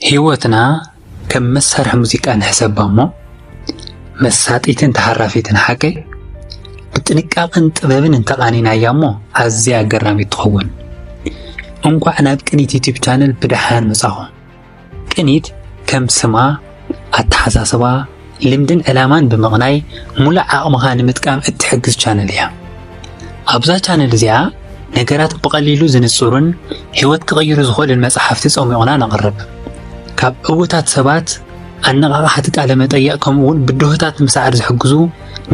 ህይወትና ከም መሳርሒ ሙዚቃ ንሕሰባ እሞ መሳጢትን ተሃራፊትን ሓቀይ ብጥንቃቅን ጥበብን እንተቃኒናያ እሞ ኣዝያ ኣገራሚት ትኸውን። እንኳዕ ናብ ቅኒት ዩቲዩብ ቻነል ብድሓን መጻኹም። ቅኒት ከም ስማ ኣተሓሳስባ ልምድን ዕላማን ብምቕናይ ሙሉእ ዓቕምኻ ንምጥቃም እትሕግዝ ቻነል እያ። ኣብዛ ቻነል እዚኣ ነገራት ብቐሊሉ ዝንጽሩን ህይወት ክቕይሩ ዝኽእሉን መጽሓፍቲ ጸሚቑና ነቕርብ። ካብ ዕውታት ሰባት ኣነቓቓሕቲ ቃለ መጠይቕ ከምኡውን ብድሆታት ምሳዓር ዝሕግዙ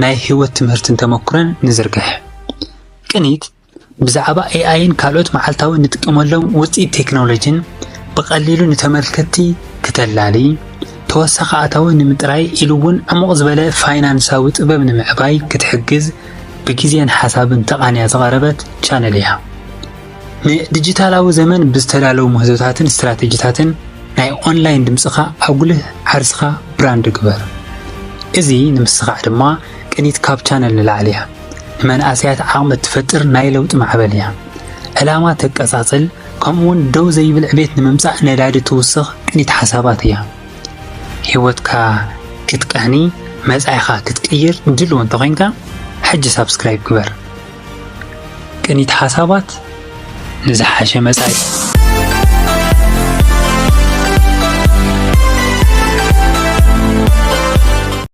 ናይ ህይወት ትምህርትን ተመኩረን ንዝርግሕ። ቅኒት ብዛዕባ ኤአይን ካልኦት መዓልታዊ ንጥቀመሎም ውፅኢት ቴክኖሎጂን ብቐሊሉ ንተመልከቲ ክተላሊ ተወሳኺ ኣታዊ ንምጥራይ ኢሉ እውን ዕሙቕ ዝበለ ፋይናንሳዊ ጥበብ ንምዕባይ ክትሕግዝ ብጊዜን ሓሳብን ተቓንያ ዝቐረበት ቻነል እያ። ንዲጂታላዊ ዘመን ብዝተዳለዉ ምህዞታትን ስትራቴጂታትን ናይ ኦንላይን ድምፅኻ ኣጉልህ ዓርስኻ ብራንድ ግበር። እዚ ንምስኻዕ ድማ ቅኒት ካብ ቻነል ንላዕሊ እያ። ንመንእሰያት ዓቕሚ ትፈጥር ናይ ለውጢ ማዕበል እያ። ዕላማ ተቀጻጽል ከምኡውን ደው ዘይብል ዕቤት ንምምጻእ ነዳዲ ትውስኽ ቅኒት ሓሳባት እያ። ህይወትካ ክትቀህኒ መጻኢኻ ክትቅይር ድልው እንተኾይንካ ሕጂ ሳብስክራይብ ግበር። ቅኒት ሓሳባት ንዝሓሸ መጻኢ